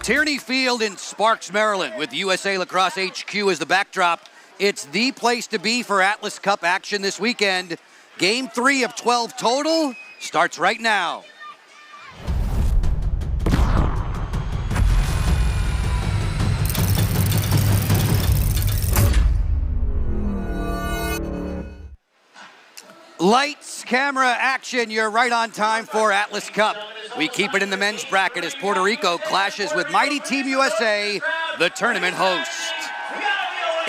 Tierney Field in Sparks, Maryland, with USA Lacrosse HQ as the backdrop. It's the place to be for Atlas Cup action this weekend. Game 3 of 12 total starts right now. Lights, camera, action. You're right on time for Atlas Cup. We keep it in the men's bracket as Puerto Rico clashes with mighty Team USA, the tournament host.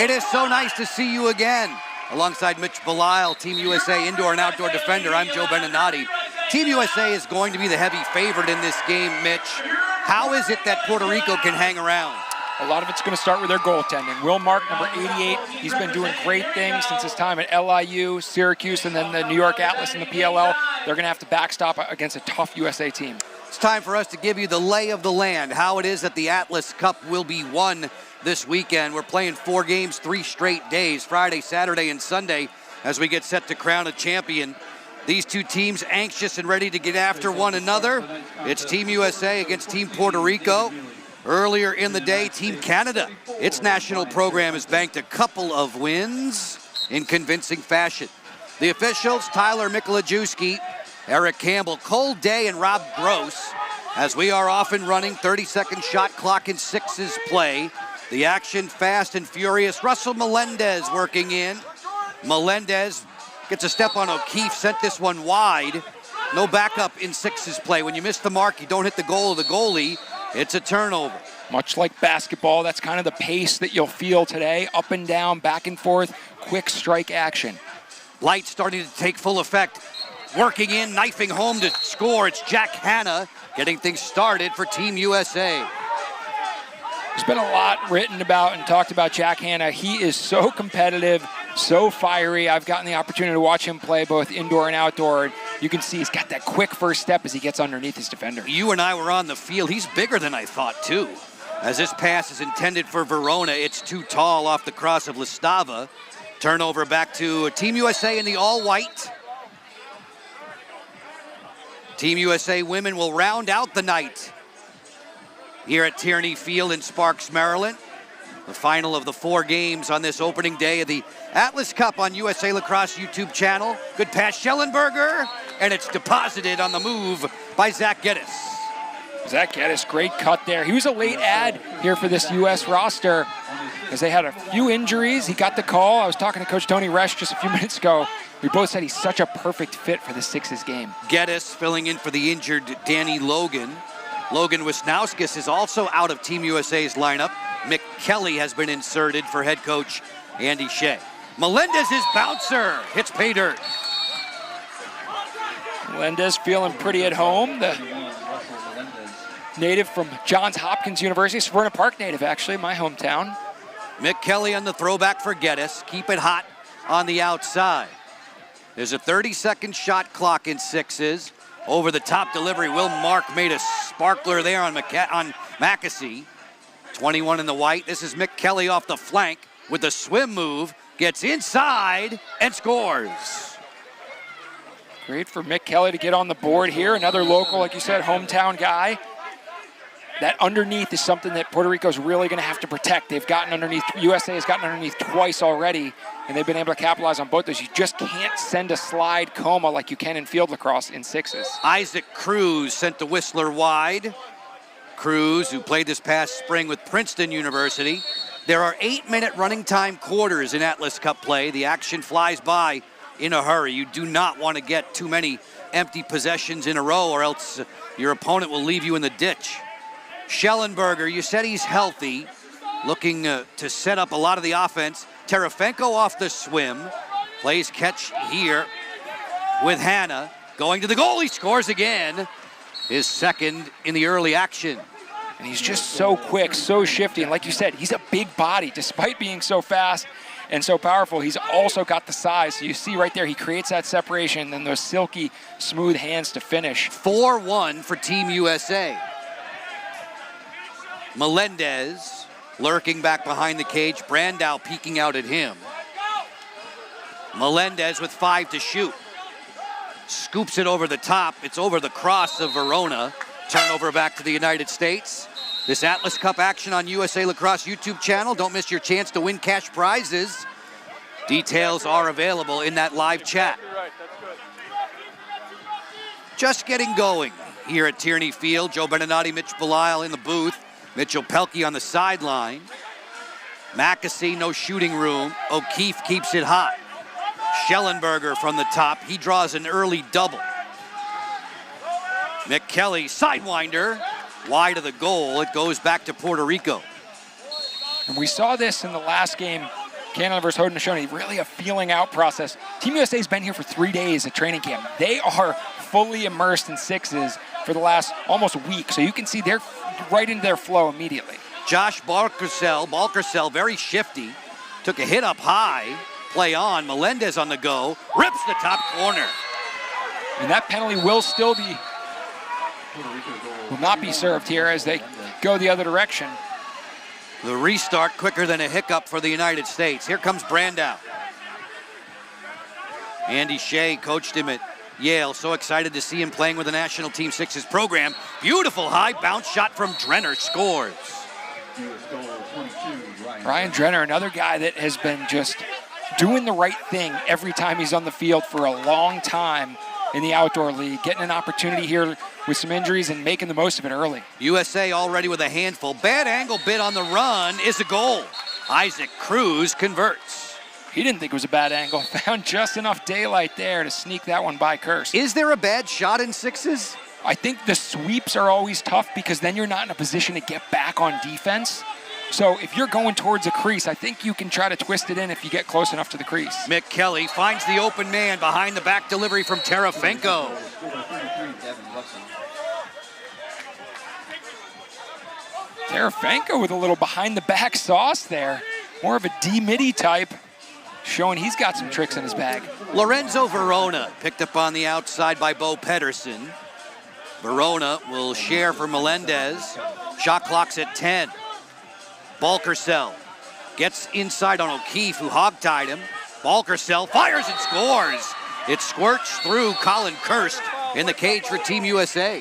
It is so nice to see you again. Alongside Mitch Belisle, Team USA indoor and outdoor defender, I'm Joe Beninati. Team USA is going to be the heavy favorite in this game, Mitch. How is it that Puerto Rico can hang around? A lot of it's going to start with their goaltending. Will Mark, number 88, he's been doing great things since his time at LIU, Syracuse, and then the New York Atlas and the PLL. They're going to have to backstop against a tough USA team. It's time for us to give you the lay of the land, how it is that the Atlas Cup will be won this weekend. We're playing 4 games, 3 straight days, Friday, Saturday, and Sunday, as we get set to crown a champion. These two teams anxious and ready to get after one another. It's Team USA against Team Puerto Rico. Earlier in the day, Team Canada, its national program has banked a couple of wins in convincing fashion. The officials, Tyler Mikolajewski, Eric Campbell, Cole Day, and Rob Gross, as we are off and running, 30-second shot clock in sixes play. The action fast and furious. Russell Melendez working in. Melendez gets a step on O'Keefe, sent this one wide. No backup in sixes play. When you miss the mark, you don't hit the goal of the goalie. It's a turnover. Much like basketball, that's kind of the pace that you'll feel today. Up and down, back and forth, quick strike action. Light starting to take full effect. Working in, knifing home to score. It's Jack Hanna getting things started for Team USA. There's been a lot written about and talked about Jack Hanna. He is so competitive, so fiery. I've gotten the opportunity to watch him play both indoor and outdoor. You can see he's got that quick first step as he gets underneath his defender. You and I were on the field. He's bigger than I thought, too. As this pass is intended for Verona, it's too tall off the cross of Listava. Turnover back to Team USA in the all-white. Team USA women will round out the night here at Tierney Field in Sparks, Maryland. The final of the 4 games on this opening day of the Atlas Cup on USA Lacrosse YouTube channel. Good pass, Schellenberger, and it's deposited on the move by Zach Geddes. Zach Geddes, great cut there. He was a late add here for this U.S. roster because they had a few injuries. He got the call. I was talking to Coach Tony Resch just a few minutes ago. We both said he's such a perfect fit for the Sixes game. Geddes filling in for the injured Danny Logan. Logan Wisnauskas is also out of Team USA's lineup. Mick Kelly has been inserted for head coach Andy Shea. Melendez's bouncer hits pay dirt. Melendez feeling pretty at home. The native from Johns Hopkins University, Severna Park native actually, my hometown. Mick Kelly on the throwback for Geddes. Keep it hot on the outside. There's a 30-second shot clock in sixes. Over the top delivery, Will Mark made a sparkler there on Mackesy. 21 in the white. This is Mick Kelly off the flank with the swim move. Gets inside and scores. Great for Mick Kelly to get on the board here. Another local, like you said, hometown guy. That underneath is something that Puerto Rico's really going to have to protect. They've gotten underneath, USA has gotten underneath twice already, and they've been able to capitalize on both those. You just can't send a slide coma like you can in field lacrosse in sixes. Isaac Cruz sent the Whistler wide. Cruz, who played this past spring with Princeton University. There are 8-minute running time quarters in Atlas Cup play. The action flies by in a hurry. You do not want to get too many empty possessions in a row, or else your opponent will leave you in the ditch. Schellenberger, you said he's healthy, looking to set up a lot of the offense. Terefenko off the swim, plays catch here with Hanna. Going to the goal, he scores again. His second in the early action. And he's just so quick, so shifty. And like you said, he's a big body. Despite being so fast and so powerful, he's also got the size. So you see right there, he creates that separation, and then those silky, smooth hands to finish. 4-1 for Team USA. Melendez lurking back behind the cage. Brandow peeking out at him. Melendez with 5 to shoot. Scoops it over the top. It's over the cross of Verona. Turnover back to the United States. This Atlas Cup action on USA Lacrosse YouTube channel. Don't miss your chance to win cash prizes. Details are available in that live chat. Just getting going here at Tierney Field. Joe Beninati, Mitch Belisle in the booth. Mitchell Pehlke on the sideline. Mackesy, no shooting room. O'Keefe keeps it hot. Schellenberger from the top. He draws an early double. McKelly, sidewinder, wide of the goal. It goes back to Puerto Rico. And we saw this in the last game, Canada versus Haudenosaunee, really a feeling out process. Team USA's been here for 3 days at training camp. They are fully immersed in sixes for the last almost week, so you can see they're right into their flow immediately. Josh Balkersell, very shifty, took a hit up high, play on, Melendez on the go, rips the top corner. And that penalty will not be served here as they go the other direction. The restart quicker than a hiccup for the United States. Here comes Brandow. Andy Shea coached him at Yale. So excited to see him playing with the National Team Sixes program. Beautiful high bounce shot from Drenner, scores. Brian Drenner, another guy that has been just doing the right thing every time he's on the field for a long time in the outdoor league, getting an opportunity here with some injuries and making the most of it early. USA already with a handful. Bad angle bid on the run is a goal. Isaac Cruz converts. He didn't think it was a bad angle. Found just enough daylight there to sneak that one by Kirst. Is there a bad shot in sixes? I think the sweeps are always tough because then you're not in a position to get back on defense. So if you're going towards a crease, I think you can try to twist it in if you get close enough to the crease. McKelly finds the open man behind the back delivery from Terafenko. Terafenko with a little behind the back sauce there. More of a D-midi type, showing he's got some tricks in his bag. Lorenzo Verona picked up on the outside by Bo Pedersen. Verona will share for Melendez. Shot clock's at 10. Balkersell gets inside on O'Keefe, who hogtied him. Balkersell fires and scores. It squirts through Colin Kirst in the cage for Team USA.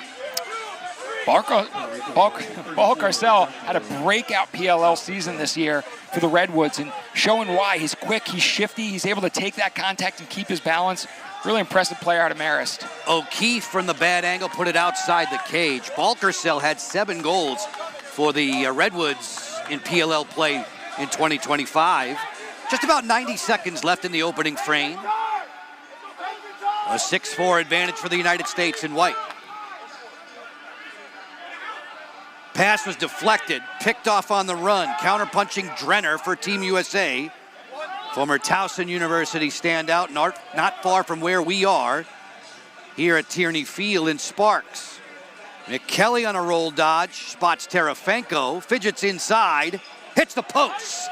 Balkersell had a breakout PLL season this year for the Redwoods, and showing why. He's quick, he's shifty, he's able to take that contact and keep his balance. Really impressive player out of Marist. O'Keefe from the bad angle put it outside the cage. Balkersell had 7 goals for the Redwoods in PLL play in 2025. Just about 90 seconds left in the opening frame. A 6-4 advantage for the United States in white. Pass was deflected, picked off on the run, counterpunching Drenner for Team USA. Former Towson University standout, not far from where we are here at Tierney Field in Sparks. McKelly on a roll dodge, spots Terafenko, fidgets inside, hits the post.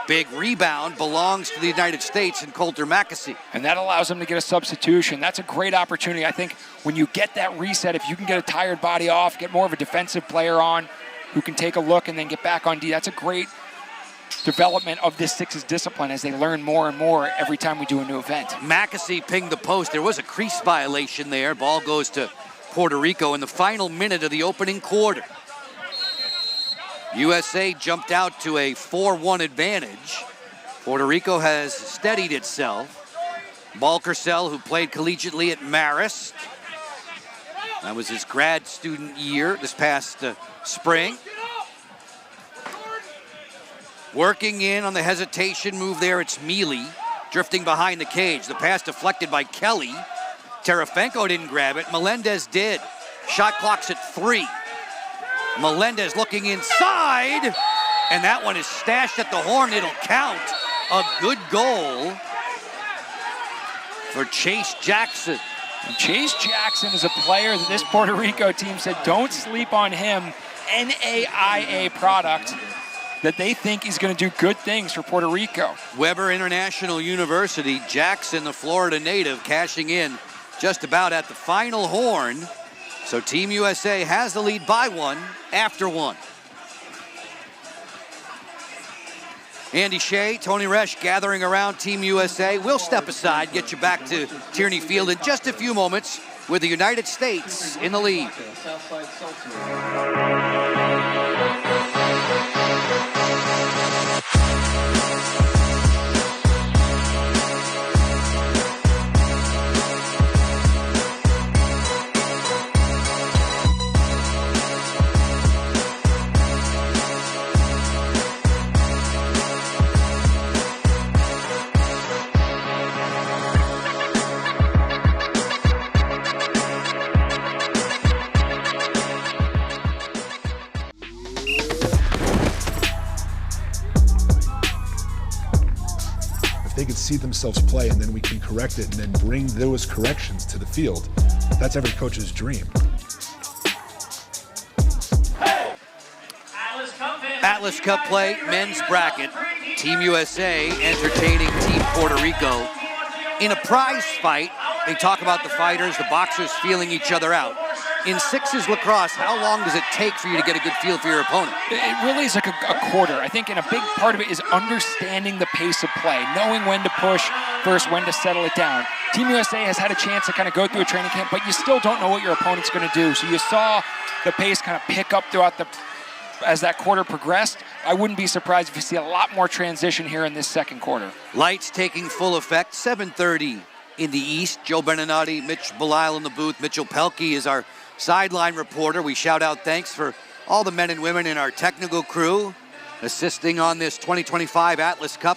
Big rebound belongs to the United States and Coulter Mackesy. And that allows him to get a substitution. That's a great opportunity. I think when you get that reset, if you can get a tired body off, get more of a defensive player on who can take a look and then get back on D, that's a great development of this Sixes discipline as they learn more and more every time we do a new event. Mackesy pinged the post. There was a crease violation there. Ball goes to Puerto Rico in the final minute of the opening quarter. USA jumped out to a 4-1 advantage. Puerto Rico has steadied itself. Balkersell, who played collegiately at Marist. That was his grad student year this past spring. Working in on the hesitation move there, it's Mealy, drifting behind the cage. The pass deflected by Kelly. Terafenko didn't grab it. Melendez did. Shot clock's at 3. Melendez looking inside, and that one is stashed at the horn. It'll count. A good goal for Chase Jackson. And Chase Jackson is a player that this Puerto Rico team said don't sleep on him. NAIA product that they think is going to do good things for Puerto Rico. Weber International University, Jackson, the Florida native, cashing in just about at the final horn. So Team USA has the lead by 1 after 1. Andy Shea, Tony Resch gathering around Team USA. We'll step aside, get you back to Tierney Field in just a few moments with the United States in the lead. They could see themselves play, and then we can correct it and then bring those corrections to the field. That's every coach's dream. Atlas Cup play, men's bracket. Team USA entertaining Team Puerto Rico. In a prize fight, they talk about the fighters, the boxers feeling each other out. In sixes lacrosse, how long does it take for you to get a good feel for your opponent? It really is like a quarter. I think a big part of it is understanding the pace of play, knowing when to push versus when to settle it down. Team USA has had a chance to kind of go through a training camp, but you still don't know what your opponent's going to do. So you saw the pace kind of pick up as that quarter progressed. I wouldn't be surprised if you see a lot more transition here in this second quarter. Lights taking full effect, 7:30 in the East. Joe Beninati, Mitch Belisle in the booth. Mitchell Pehlke is our sideline reporter. We shout out thanks for all the men and women in our technical crew assisting on this 2025 Atlas Cup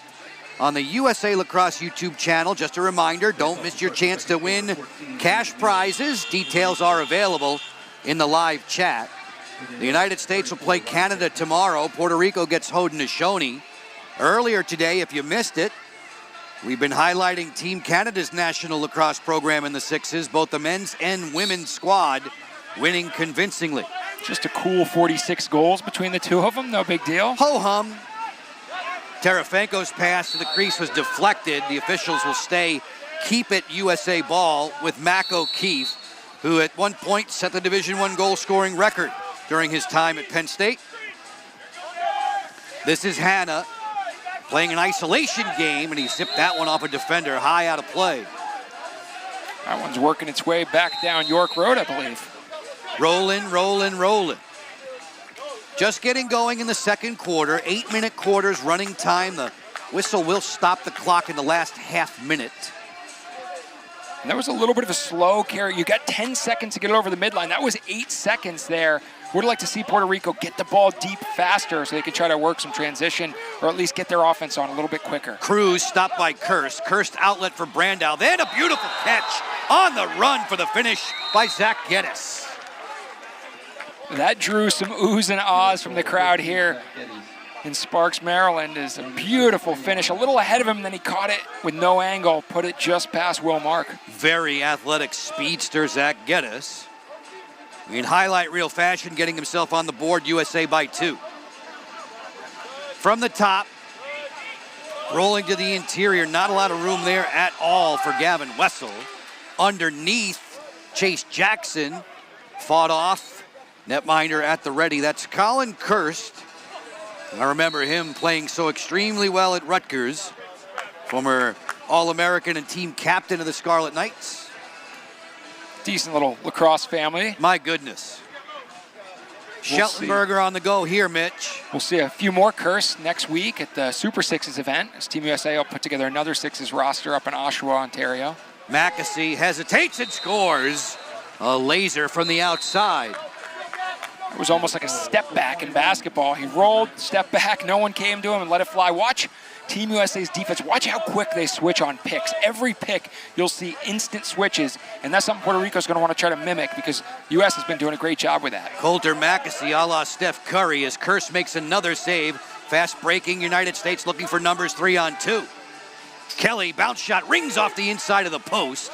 on the USA Lacrosse YouTube channel. Just a reminder, don't miss your chance to win cash prizes. Details are available in the live chat. The United States will play Canada tomorrow. Puerto Rico gets Haudenosaunee. Earlier today, if you missed it, we've been highlighting Team Canada's national lacrosse program in the sixes, both the men's and women's squad winning convincingly. Just a cool 46 goals between the two of them, no big deal. Ho-hum. Terefenko's pass to the crease was deflected. The officials will stay keep it USA ball with Mac O'Keefe, who at one point set the Division I goal scoring record during his time at Penn State. This is Hanna playing an isolation game, and he zipped that one off a defender high out of play. That one's working its way back down York Road, I believe. Rolling, rolling, rolling. Just getting going in the second quarter. 8-minute quarters running time. The whistle will stop the clock in the last half minute. And that was a little bit of a slow carry. You got 10 seconds to get it over the midline. That was 8 seconds there. Would like to see Puerto Rico get the ball deep faster so they can try to work some transition or at least get their offense on a little bit quicker. Cruz stopped by Kirst. Kirst outlet for Brandow. Then a beautiful catch on the run for the finish by Zach Geddes. That drew some oohs and ahs from the crowd here in Sparks, Maryland. Is a beautiful finish. A little ahead of him, then he caught it with no angle, put it just past Will Mark. Very athletic speedster Zach Geddes. In highlight reel fashion, getting himself on the board, USA by 2. From the top, rolling to the interior, not a lot of room there at all for Gavin Wessel. Underneath, Chase Jackson fought off. Netminder at the ready. That's Colin Kirst. I remember him playing so extremely well at Rutgers. Former All-American and team captain of the Scarlet Knights. Decent little lacrosse family. My goodness. Scheltenberger on the go here, Mitch. We'll see a few more Kirst next week at the Super Sixes event as Team USA will put together another Sixes roster up in Oshawa, Ontario. Mackesy hesitates and scores. A laser from the outside. It was almost like a step back in basketball. He rolled, stepped back, no one came to him and let it fly. Watch Team USA's defense. Watch how quick they switch on picks. Every pick, you'll see instant switches, and that's something Puerto Rico's going to want to try to mimic because US has been doing a great job with that. Coulter Mackesy a la Steph Curry as Kirst makes another save. Fast breaking United States looking for numbers 3 on 2. Kelly, bounce shot, rings off the inside of the post.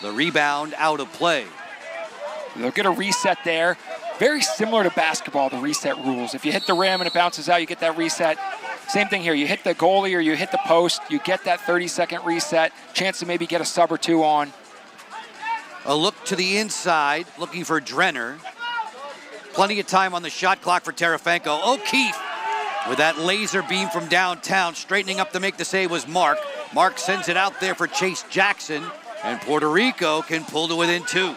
The rebound out of play. They'll get a reset there. Very similar to basketball, the reset rules. If you hit the rim and it bounces out, you get that reset. Same thing here. You hit the goalie or you hit the post, you get that 30-second reset. Chance to maybe get a sub or two on. A look to the inside, looking for Drenner. Plenty of time on the shot clock for Terefenko. O'Keefe with that laser beam from downtown. Straightening up to make the save was Mark. Mark sends it out there for Chase Jackson, and Puerto Rico can pull to within 2.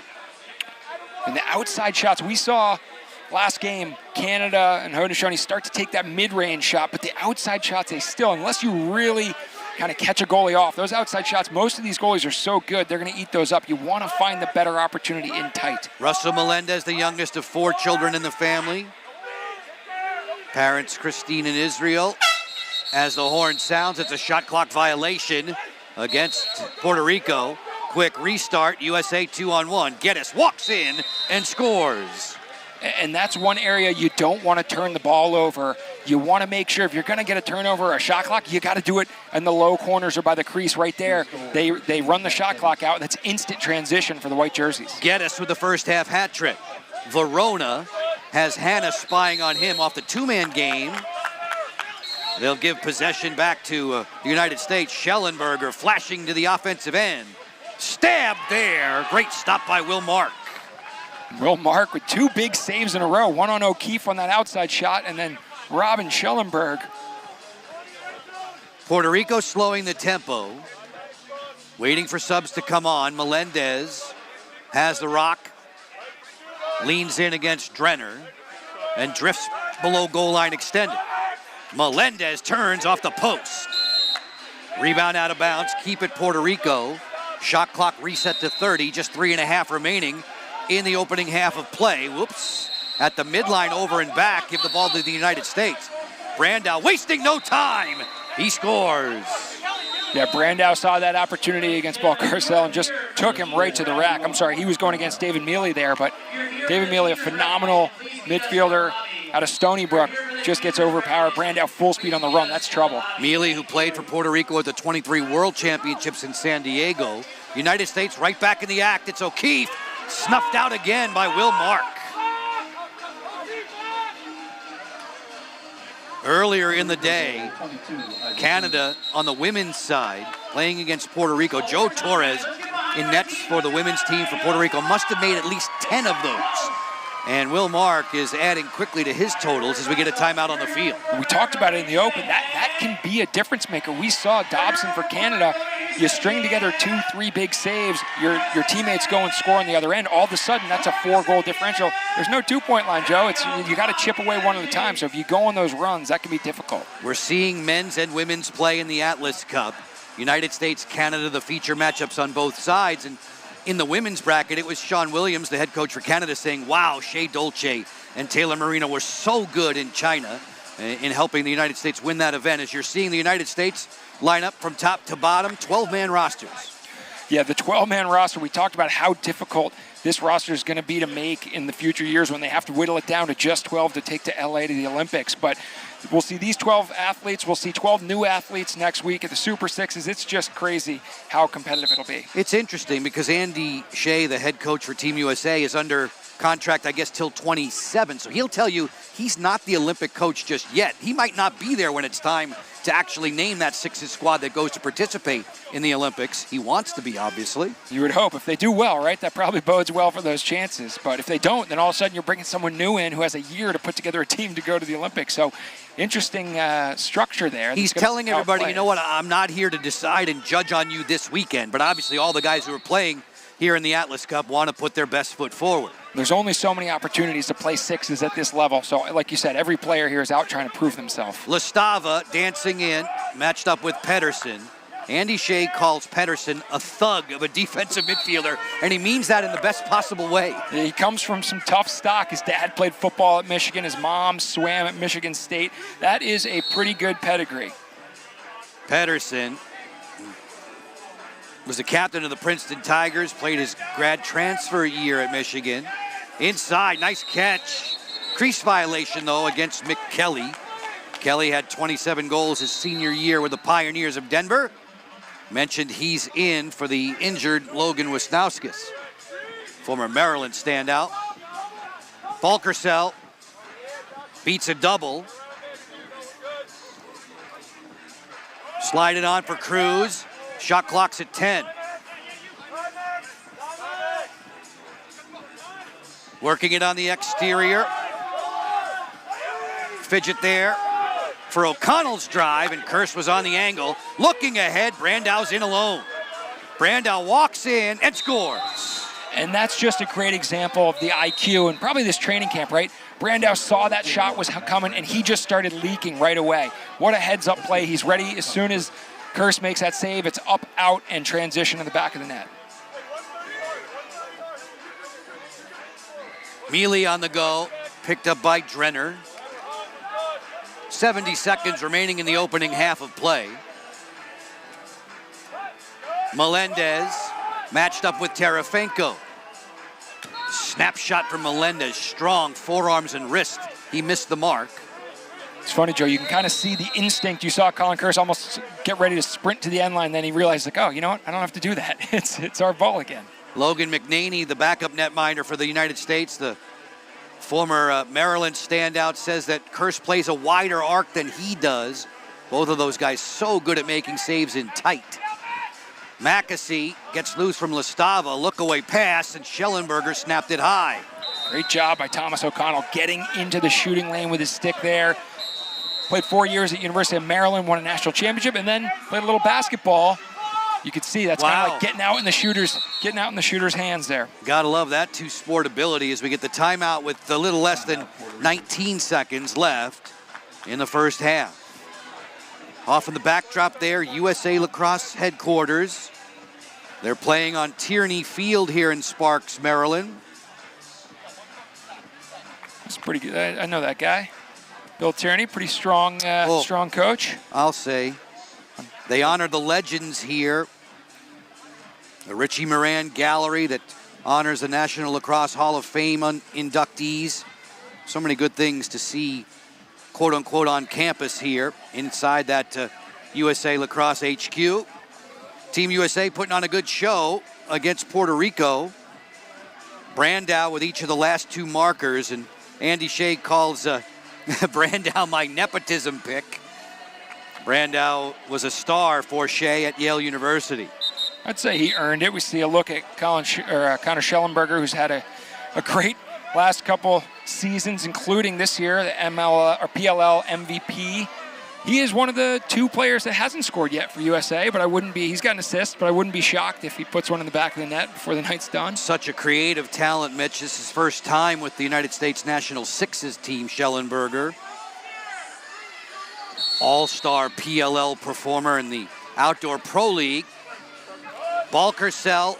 And the outside shots, we saw last game, Canada and Haudenosaunee start to take that mid-range shot, but the outside shots, they still, unless you really kind of catch a goalie off, those outside shots, most of these goalies are so good, they're going to eat those up. You want to find the better opportunity in tight. Russell Melendez, the youngest of 4 children in the family. Parents Christine and Israel. As the horn sounds, it's a shot clock violation against Puerto Rico. Quick restart, USA 2-on-1. Geddes walks in and scores. And that's one area you don't want to turn the ball over. You want to make sure if you're going to get a turnover or a shot clock, you got to do it in the low corners or by the crease right there. They run the shot clock out. That's instant transition for the white jerseys. Geddes with the first half hat trick. Verona has Hannah spying on him off the 2-man game. They'll give possession back to the United States. Schellenberger flashing to the offensive end. Stabbed there. Great stop by Will Mark. Will Mark with 2 big saves in a row. One on O'Keefe on that outside shot, and then Robin Schellenberg. Puerto Rico slowing the tempo. Waiting for subs to come on. Melendez has the rock. Leans in against Drenner and drifts below goal line extended. Melendez turns off the post. Rebound out of bounds. Keep it Puerto Rico. Shot clock reset to 30. Just 3.5 remaining in the opening half of play. Whoops. At the midline, over and back. Give the ball to the United States. Brandow wasting no time. He scores. Yeah, Brandow saw that opportunity against Balcarcel and just took him right to the rack. I'm sorry, he was going against David Mealy there, but David Mealy, a phenomenal midfielder out of Stony Brook, just gets overpowered. Brandow full speed on the run. That's trouble. Mealy, who played for Puerto Rico at the 23 World Championships in San Diego. United States right back in the act. It's O'Keefe. Snuffed out again by Will Mark. Earlier in the day, Canada on the women's side playing against Puerto Rico. Joe Torres in nets for the women's team for Puerto Rico must have made at least 10 of those. And Will Mark is adding quickly to his totals as we get a timeout on the field. We talked about it in the open. That can be a difference maker. We saw Dobson for Canada. You string together 2-3 big saves, your teammates go and score on the other end. All of a sudden, that's a 4-goal differential. There's no 2-point line, Joe. You got to chip away one at a time. So if you go on those runs, that can be difficult. We're seeing men's and women's play in the Atlas Cup. United States, Canada, the feature matchups on both sides. And in the women's bracket, it was Sean Williams, the head coach for Canada, saying, wow, Shea Dolce and Taylor Marino were so good in China in helping the United States win that event. As you're seeing the United States line up from top to bottom, 12-man rosters. Yeah, the 12-man roster, we talked about how difficult this roster is going to be to make in the future years when they have to whittle it down to just 12 to take to LA to the Olympics. But we'll see these 12 athletes. We'll see 12 new athletes next week at the Super Sixes. It's just crazy how competitive it'll be. It's interesting because Andy Shea, the head coach for Team USA, is under contract, I guess, till 27. So he'll tell you he's not the Olympic coach just yet. He might not be there when it's time to actually name that Sixes squad that goes to participate in the Olympics. He wants to be, obviously. You would hope. If they do well, right, that probably bodes well for those chances. But if they don't, then all of a sudden you're bringing someone new in who has a year to put together a team to go to the Olympics. So interesting structure there. He's telling everybody, you know what, I'm not here to decide and judge on you this weekend. But obviously all the guys who are playing here in the Atlas Cup want to put their best foot forward. There's only so many opportunities to play sixes at this level. So like you said, every player here is out trying to prove themselves. Lastava dancing in, matched up with Pedersen. Andy Shea calls Pedersen a thug of a defensive midfielder, and he means that in the best possible way. He comes from some tough stock. His dad played football at Michigan. His mom swam at Michigan State. That is a pretty good pedigree. Pedersen was the captain of the Princeton Tigers, played his grad transfer year at Michigan. Inside, nice catch. Crease violation, though, against Mick Kelly. Kelly had 27 goals his senior year with the Pioneers of Denver. Mentioned he's in for the injured Logan Wisnauskas, former Maryland standout. Balcarcel beats a double. Slide it on for Cruz. Shot clock's at 10. Working it on the exterior. Fidget there for O'Connell's drive, and Kirsch was on the angle. Looking ahead, Brandau's in alone. Brandow walks in and scores. And that's just a great example of the IQ and probably this training camp, right? Brandow saw that shot was coming, and he just started leaking right away. What a heads-up play. He's ready as soon as Kurse makes that save. It's up, out, and transition in the back of the net. Mealy on the go, picked up by Drenner. 70 seconds remaining in the opening half of play. Melendez matched up with Terefenko. Snapshot from Melendez, strong forearms and wrist. He missed the mark. It's funny, Joe, you can kind of see the instinct. You saw Colin Kurse almost get ready to sprint to the end line, then he realized, like, oh, you know what? I don't have to do that. It's our ball again. Logan McNaney, the backup netminder for the United States, the former Maryland standout, says that Kurse plays a wider arc than he does. Both of those guys so good at making saves in tight. Mackesy gets loose from Listava, look-away pass, and Schellenberger snapped it high. Great job by Thomas O'Connell getting into the shooting lane with his stick there. Played 4 years at University of Maryland, won a national championship, and then played a little basketball. You could see that's kind of like getting out in the shooter's hands there. Gotta love that two-sport ability as we get the timeout with a little less than 19 seconds left in the first half. Off in the backdrop there, USA Lacrosse headquarters. They're playing on Tierney Field here in Sparks, Maryland. It's pretty good. I know that guy. Bill Tierney, pretty strong, strong coach. I'll say. They honor the legends here. The Richie Moran Gallery that honors the National Lacrosse Hall of Fame inductees. So many good things to see, quote unquote, on campus here inside that USA Lacrosse HQ. Team USA putting on a good show against Puerto Rico. Brandow with each of the last two markers, and Andy Shea calls Brandow my nepotism pick. Brandow was a star for Shea at Yale University. I'd say he earned it. We see a look at Connor Schellenberger, who's had a great last couple seasons, including this year, the PLL MVP. He is one of the two players that hasn't scored yet for USA, but he's got an assist, but I wouldn't be shocked if he puts one in the back of the net before the night's done. Such a creative talent, Mitch. This is his first time with the United States National Sixes team, Schellenberger. All-star PLL performer in the Outdoor Pro League. Balcarcel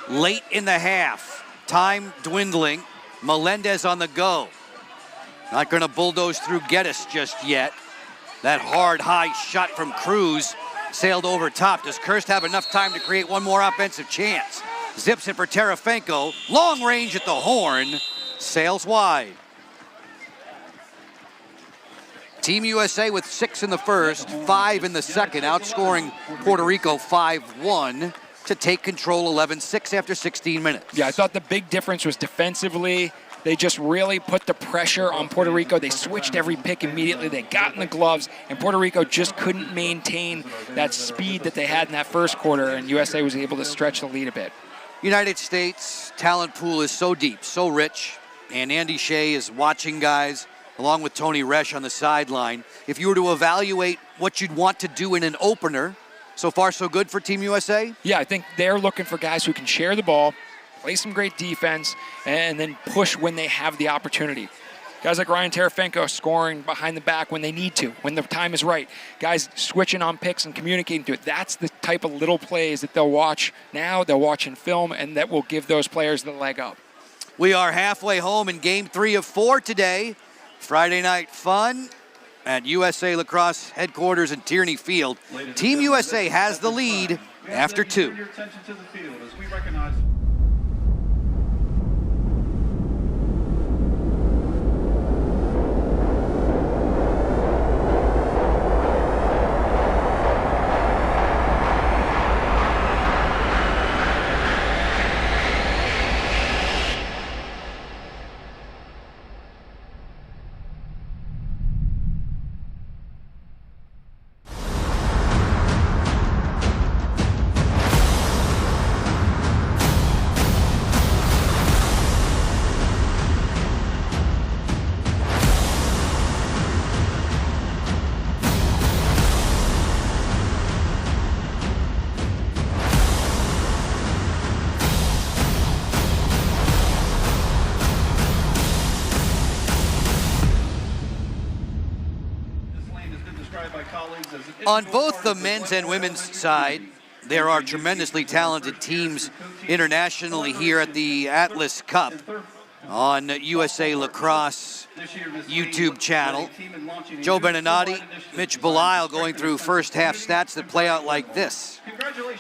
late in the half. Time dwindling. Melendez on the go. Not going to bulldoze through Geddes just yet. That hard, high shot from Cruz sailed over top. Does Kurse have enough time to create one more offensive chance? Zips it for Terefenko. Long range at the horn. Sails wide. Team USA with 6 in the first, 5 in the second, outscoring Puerto Rico 5-1 to take control 11-6 after 16 minutes. Yeah, I thought the big difference was defensively. They just really put the pressure on Puerto Rico. They switched every pick immediately. They got in the gloves, and Puerto Rico just couldn't maintain that speed that they had in that first quarter, and USA was able to stretch the lead a bit. United States talent pool is so deep, so rich, and Andy Shea is watching guys along with Tony Resch on the sideline. If you were to evaluate what you'd want to do in an opener, so far so good for Team USA? Yeah, I think they're looking for guys who can share the ball, play some great defense, and then push when they have the opportunity. Guys like Ryan Terefenko scoring behind the back when they need to, when the time is right. Guys switching on picks and communicating to it. That's the type of little plays that they'll watch now, they'll watch in film, and that will give those players the leg up. We are halfway home in Game 3 of 4 today. Friday night fun at USA Lacrosse headquarters in Tierney Field. Team USA has the lead after 2. On both the men's and women's side, there are tremendously talented teams internationally here at the Atlas Cup on USA Lacrosse YouTube channel. Joe Beninati, Mitch Belisle going through first half stats that play out like this.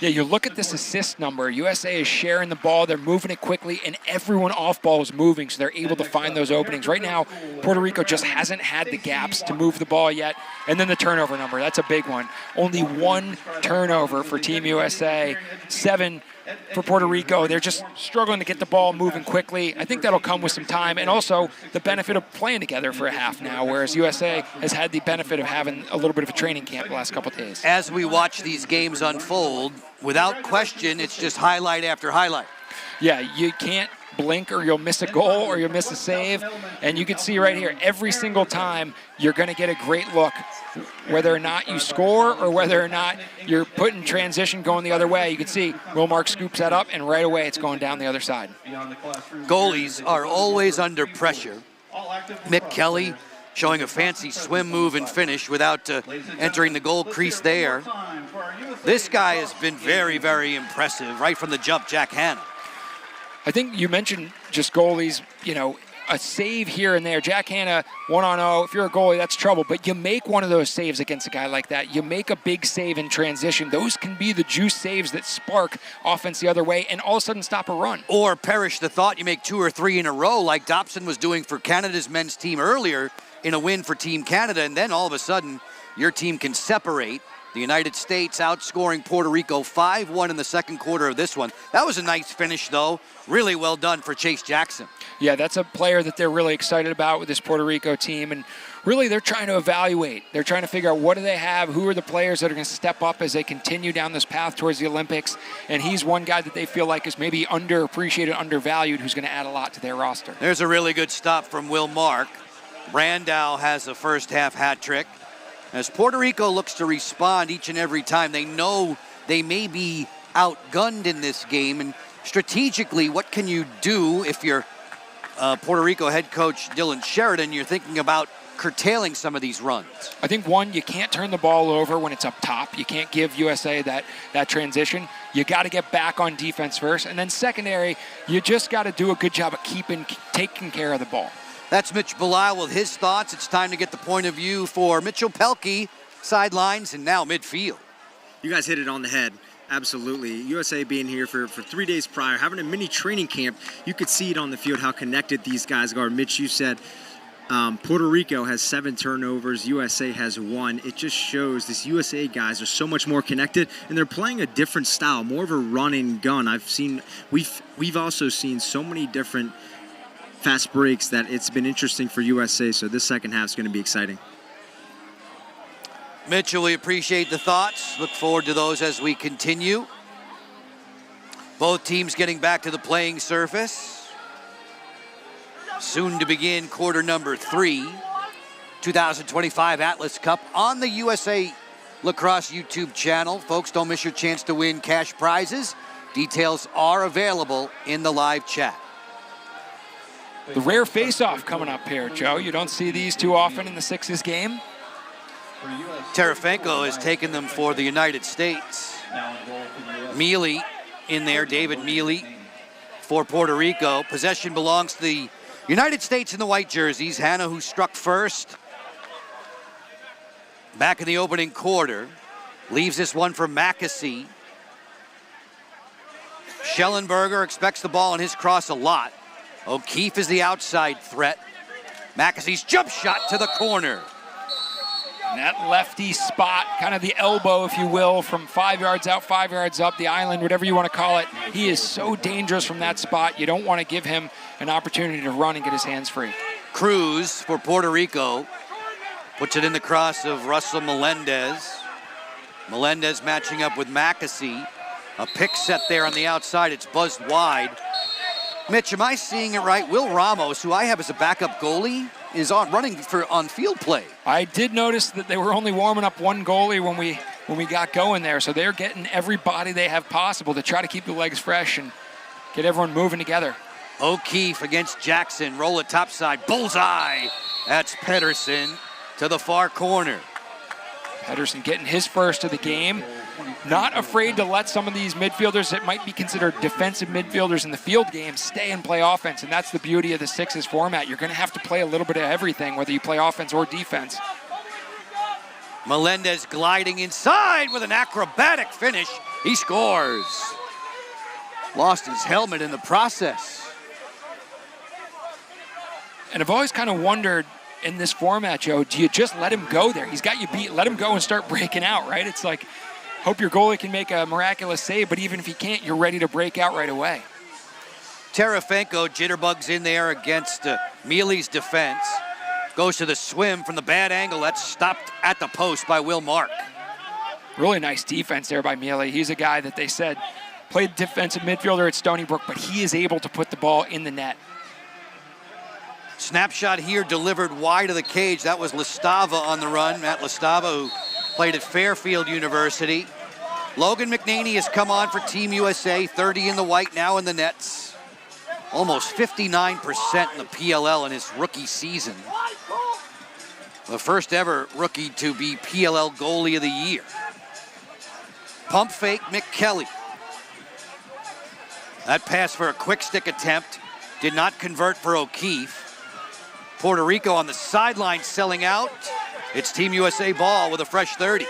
Yeah, you look at this assist number. USA is sharing the ball. They're moving it quickly, and everyone off ball is moving, so they're able to find those openings. Right now, Puerto Rico just hasn't had the gaps to move the ball yet. And then the turnover number, that's a big one. Only one turnover for Team USA, 7 for Puerto Rico. They're just struggling to get the ball moving quickly. I think that'll come with some time, and also the benefit of playing together for a half now, whereas USA has had the benefit of having a little bit of a training camp the last couple of days. As we watch these games unfold, without question, it's just highlight after highlight. Yeah, you can't blink or you'll miss a goal or you'll miss a save. And you can see right here, every single time you're going to get a great look, whether or not you score or whether or not you're put in transition going the other way. You can see Will Mark scoops that up, and right away it's going down the other side. Goalies are always under pressure. Mick Kelly showing a fancy swim move and finish without entering the goal crease there. This guy has been very, very impressive right from the jump, Jack Hanna. I think you mentioned just goalies, you know, a save here and there. Jack Hanna, 1-on-0. If you're a goalie, that's trouble. But you make one of those saves against a guy like that. You make a big save in transition. Those can be the juice saves that spark offense the other way and all of a sudden stop a run. Or perish the thought you make 2 or 3 in a row like Dobson was doing for Canada's men's team earlier in a win for Team Canada. And then all of a sudden, your team can separate. The United States outscoring Puerto Rico 5-1 in the second quarter of this one. That was a nice finish, though. Really well done for Chase Jackson. Yeah, that's a player that they're really excited about with this Puerto Rico team. And really, they're trying to evaluate. They're trying to figure out what do they have, who are the players that are going to step up as they continue down this path towards the Olympics. And he's one guy that they feel like is maybe underappreciated, undervalued, who's going to add a lot to their roster. There's a really good stop from Will Mark. Randall has a first-half hat trick. As Puerto Rico looks to respond each and every time, they know they may be outgunned in this game. And strategically, what can you do if you're Puerto Rico head coach Dylan Sheridan? You're thinking about curtailing some of these runs. I think, one, you can't turn the ball over when it's up top. You can't give USA that transition. You got to get back on defense first. And then secondary, you just got to do a good job of taking care of the ball. That's Mitch Belisle with his thoughts. It's time to get the point of view for Mitchell Pehlke, sidelines and now midfield. You guys hit it on the head. Absolutely. USA being here for 3 days prior, having a mini training camp, you could see it on the field how connected these guys are. Mitch, you said Puerto Rico has 7 turnovers, USA has 1. It just shows these USA guys are so much more connected, and they're playing a different style, more of a run and gun. We've also seen so many different fast breaks that it's been interesting for USA, so this second half is going to be exciting. Mitchell, we appreciate the thoughts. Look forward to those as we continue. Both teams getting back to the playing surface. Soon to begin quarter number 3, 2025 Atlas Cup on the USA Lacrosse YouTube channel. Folks, don't miss your chance to win cash prizes. Details are available in the live chat. The rare face-off coming up here, Joe. You don't see these too often in the Sixes game. Terefenko has taken them for the United States. Mealy in there, David Mealy for Puerto Rico. Possession belongs to the United States in the white jerseys. Hanna, who struck first back in the opening quarter, leaves this one for Mackesy. Schellenberger expects the ball on his cross a lot. O'Keefe is the outside threat. Mackesy's jump shot to the corner. And that lefty spot, kind of the elbow, if you will, from 5 yards out, 5 yards up, the island, whatever you want to call it. He is so dangerous from that spot. You don't want to give him an opportunity to run and get his hands free. Cruz for Puerto Rico puts it in the cross of Russell Melendez. Melendez matching up with Mackesy. A pick set there on the outside. It's buzzed wide. Mitch, am I seeing it right? Will Ramos, who I have as a backup goalie, is running for on-field play. I did notice that they were only warming up one goalie when we got going there, so they're getting every body they have possible to try to keep the legs fresh and get everyone moving together. O'Keefe against Jackson, roll it topside, bullseye. That's Pedersen to the far corner. Pedersen getting his first of the game. Not afraid to let some of these midfielders that might be considered defensive midfielders in the field game stay and play offense, and that's the beauty of the sixes format. You're going to have to play a little bit of everything, whether you play offense or defense. Melendez gliding inside with an acrobatic finish. He scores. Lost his helmet in the process. And I've always kind of wondered in this format, Joe, do you just let him go there? He's got you beat. Let him go and start breaking out, right? It's like, hope your goalie can make a miraculous save, but even if he can't, you're ready to break out right away. Terefenko jitterbugs in there against Mealy's defense. Goes to the swim from the bad angle. That's stopped at the post by Will Mark. Really nice defense there by Mealy. He's a guy that they said played defensive midfielder at Stony Brook, but he is able to put the ball in the net. Snapshot here delivered wide of the cage. That was Listava on the run. Matt Listava, who played at Fairfield University. Logan McNaney has come on for Team USA, 30 in the white, now in the nets. Almost 59% in the PLL in his rookie season. The first ever rookie to be PLL goalie of the year. Pump fake, Mick Kelly. That pass for a quick stick attempt did not convert for O'Keefe. Puerto Rico on the sideline selling out. It's Team USA ball with a fresh 30.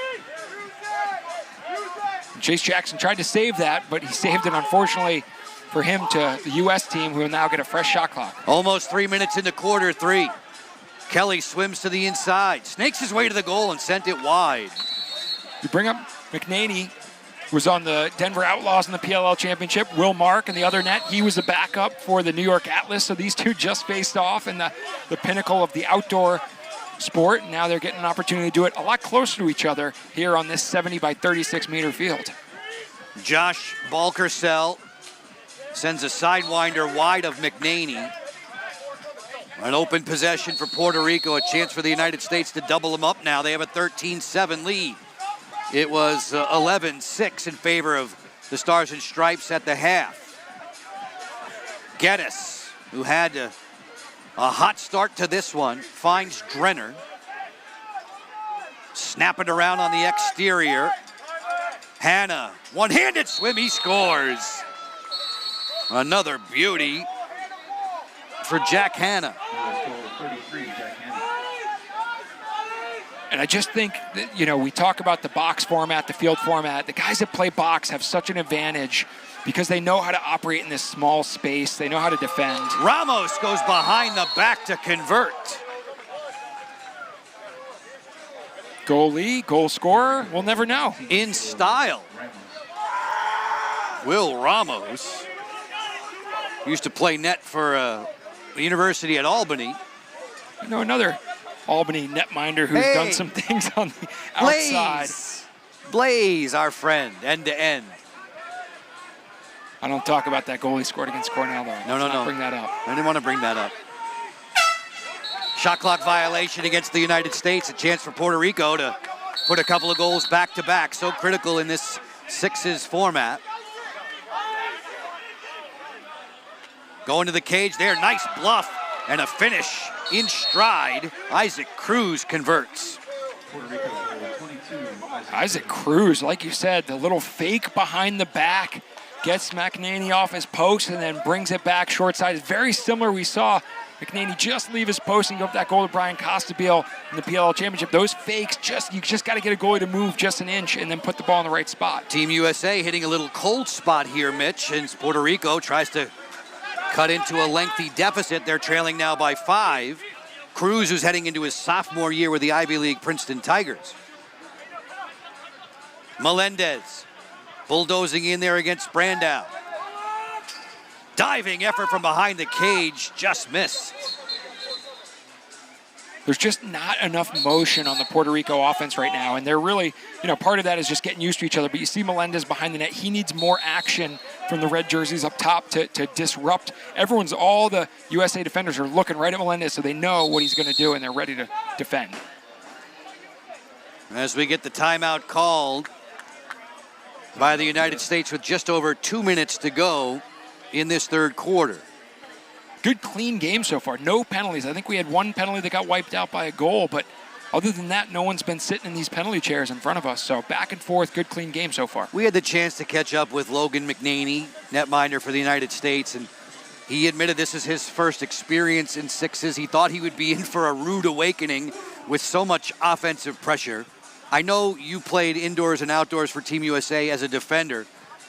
Chase Jackson tried to save that, but he saved it, unfortunately, for him to the U.S. team, who will now get a fresh shot clock. Almost 3 minutes into quarter three. Kelly swims to the inside, snakes his way to the goal and sent it wide. You bring up McNaney, was on the Denver Outlaws in the PLL Championship. Will Mark in the other net, he was the backup for the New York Atlas. So these two just faced off in the pinnacle of the outdoor sport. Now they're getting an opportunity to do it a lot closer to each other here on this 70 by 36 meter field. Josh Balkersell sends a sidewinder wide of McNaney. An open possession for Puerto Rico, a chance for the United States to double them up now. They have a 13-7 lead. It was 11-6 in favor of the Stars and Stripes at the half. Geddes, who had a hot start to this one, finds Drenner. Snap it around on the exterior. Hanna, one-handed swim, he scores. Another beauty for Jack Hanna. And I just think that, you know, we talk about the box format, the field format. The guys that play box have such an advantage because they know how to operate in this small space. They know how to defend. Ramos goes behind the back to convert. Goalie, goal scorer, we'll never know. In style. Will Ramos used to play net for the University at Albany. You know, another Albany netminder who's done some things on the outside. Blaze, our friend, end to end. I don't talk about that goal he scored against Cornell, though. No. Bring that up. I didn't want to bring that up. Shot clock violation against the United States. A chance for Puerto Rico to put a couple of goals back to back. So critical in this sixes format. Going to the cage there. Nice bluff and a finish in stride. Isaac Cruz converts. Isaac Cruz, like you said, the little fake behind the back, gets McNaney off his post and then brings it back short side. It's very similar. We saw McNaney just leave his post and go up that goal to Brian Costabile in the PLL Championship. Those fakes, you just got to get a goalie to move just an inch and then put the ball in the right spot. Team USA hitting a little cold spot here, Mitch, and Puerto Rico tries to cut into a lengthy deficit. They're trailing now by 5. Cruz, who's heading into his sophomore year with the Ivy League Princeton Tigers. Melendez bulldozing in there against Brandow. Diving effort from behind the cage, just missed. There's just not enough motion on the Puerto Rico offense right now, and they're really, part of that is just getting used to each other. But you see Melendez behind the net. He needs more action from the red jerseys up top to disrupt. All the USA defenders are looking right at Melendez, so they know what he's going to do, and they're ready to defend. As we get the timeout called by the United States with just over 2 minutes to go in this third quarter. Good, clean game so far. No penalties. I think we had one penalty that got wiped out by a goal, but other than that, no one's been sitting in these penalty chairs in front of us. So back and forth, good, clean game so far. We had the chance to catch up with Logan McNaney, netminder for the United States, and he admitted this is his first experience in sixes. He thought he would be in for a rude awakening with so much offensive pressure. I know you played indoors and outdoors for Team USA as a defender.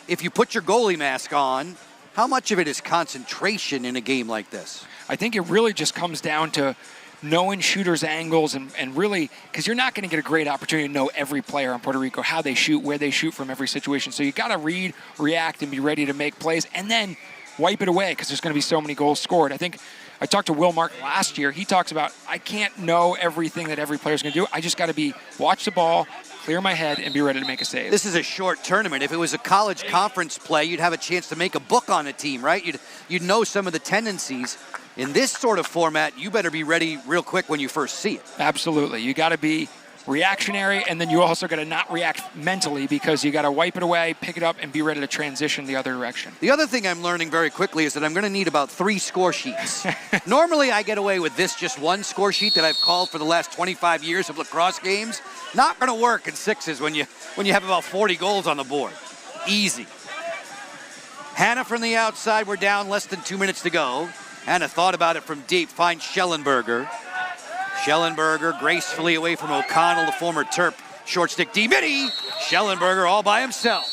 If you put your goalie mask on, how much of it is concentration in a game like this? I think it really just comes down to knowing shooters' angles and really, because you're not going to get a great opportunity to know every player on Puerto Rico, how they shoot, where they shoot from every situation. So you got to read, react, and be ready to make plays, and then wipe it away because there's going to be so many goals scored. I think I talked to Will Mark last year. He talks about, I can't know everything that every player's going to do. I just got to watch the ball, clear my head, and be ready to make a save. This is a short tournament. If it was a college conference play, you'd have a chance to make a book on a team, right? You'd know some of the tendencies. In this sort of format, you better be ready real quick when you first see it. Absolutely. You got to be reactionary, and then you also got to not react mentally because you got to wipe it away, pick it up, and be ready to transition the other direction. The other thing I'm learning very quickly is that I'm going to need about 3 score sheets. Normally, I get away with this just one score sheet that I've called for the last 25 years of lacrosse games. Not going to work in sixes when you have about 40 goals on the board. Easy. Hannah from the outside. We're down less than 2 minutes to go. Hannah thought about it from deep, finds Schellenberger. Schellenberger gracefully away from O'Connell, the former Terp. Short stick D-Mitty. Schellenberger all by himself.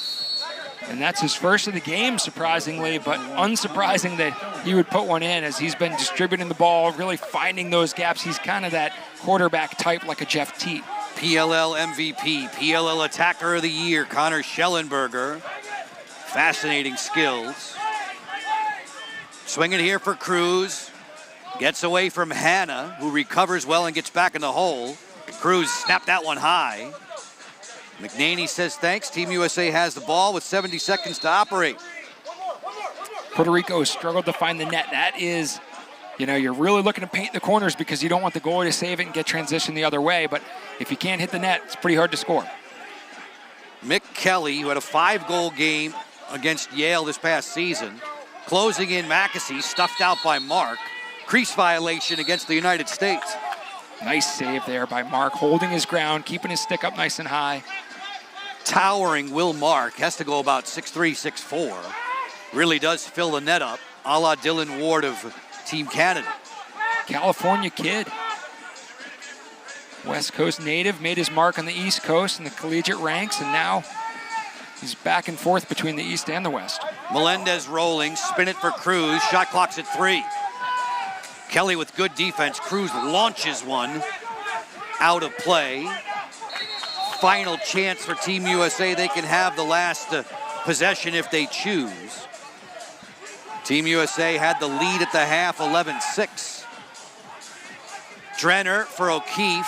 And that's his first of the game, surprisingly, but unsurprising that he would put one in as he's been distributing the ball, really finding those gaps. He's kind of that quarterback type like a Jeff Teat. PLL MVP, PLL Attacker of the Year, Connor Schellenberger. Fascinating skills. Swinging here for Cruz. Gets away from Hannah, who recovers well and gets back in the hole. Cruz snapped that one high. McNaney says thanks. Team USA has the ball with 70 seconds to operate. Puerto Rico has struggled to find the net. That is, you're really looking to paint the corners because you don't want the goalie to save it and get transition the other way. But if you can't hit the net, it's pretty hard to score. Mick Kelly, who had a 5-goal game against Yale this past season, closing in Mackesy, stuffed out by Mark. Crease violation against the United States. Nice save there by Mark, holding his ground, keeping his stick up nice and high. Towering Will Mark, has to go about 6'3", 6'4". Really does fill the net up, a la Dylan Ward of Team Canada. California kid. West Coast native, made his mark on the East Coast in the collegiate ranks, and now he's back and forth between the East and the West. Melendez rolling, spin it for Cruz, shot clock's at 3. Kelly with good defense. Cruz launches one out of play. Final chance for Team USA. They can have the last possession if they choose. Team USA had the lead at the half, 11-6. Drenner for O'Keefe.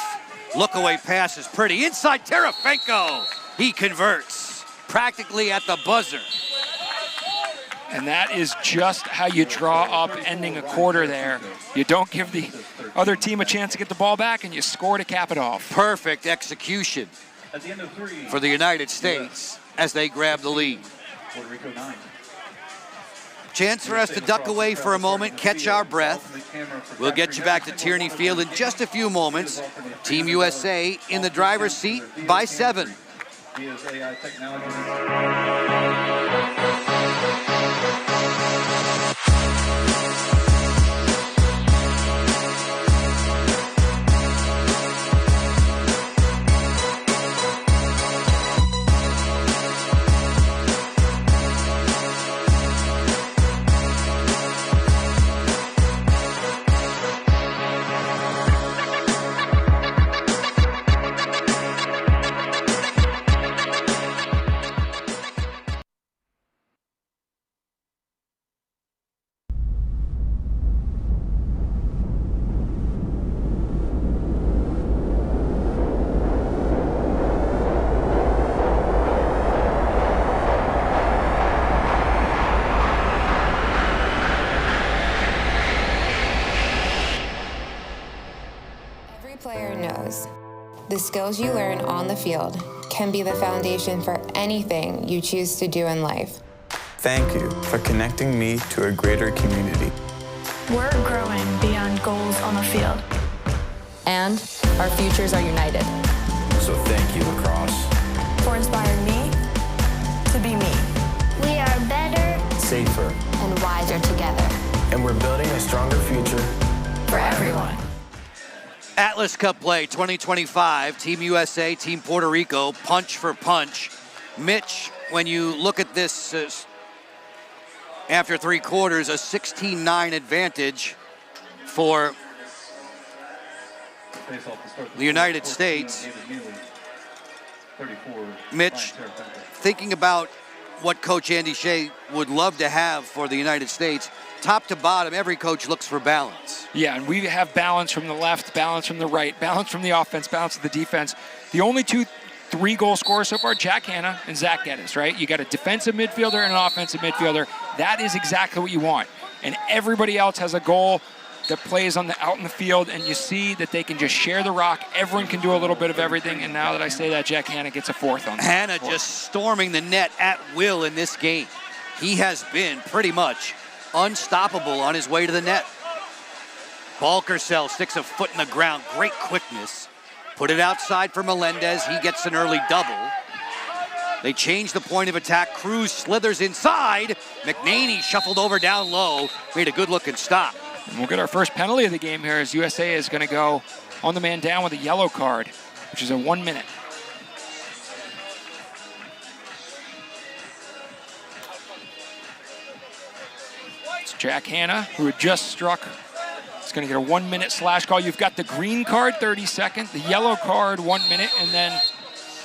Look away pass is pretty. Inside Terefenko. He converts practically at the buzzer. And that is just how you draw up ending a quarter there. You don't give the other team a chance to get the ball back, and you score to cap it off. Perfect execution for the United States as they grab the lead. Chance for us to duck away for a moment, catch our breath. We'll get you back to Tierney Field in just a few moments. Team USA in the driver's seat by 7. The skills you learn on the field can be the foundation for anything you choose to do in life. Thank you for connecting me to a greater community. We're growing beyond goals on the field. And Our futures are united. So thank you, Lacrosse. For inspiring me to be me. We are better, Safer, and wiser together. and we're building a stronger future For everyone. Atlas Cup play 2025, Team USA, Team Puerto Rico, punch for punch. Mitch, when you look at this after 3 quarters, a 16-9 advantage for the United States. Mitch, thinking about what Coach Andy Shea would love to have for the United States, top to bottom, every coach looks for balance. Yeah, and we have balance from the left, balance from the right, balance from the offense, balance of the defense. The only 3 goal scorers so far, Jack Hanna and Zach Geddes, right? You got a defensive midfielder and an offensive midfielder. That is exactly what you want. And everybody else has a goal that plays out in the field, and you see that they can just share the rock. Everyone can do a little bit of everything, and now that I say that, Jack Hanna gets a 4th on that. Hanna just storming the net at will in this game. He has been pretty much unstoppable on his way to the net. Balkercell sticks a foot in the ground. Great quickness. Put it outside for Melendez. He gets an early double. They change the point of attack. Cruz slithers inside. McNaney shuffled over down low. Made a good-looking stop. And we'll get our first penalty of the game here as USA is going to go on the man down with a yellow card, which is a 1 minute. It's Jack Hanna, who had just struck. It's going to get a 1 minute slash call. You've got the green card, 30 seconds, the yellow card, 1 minute, and then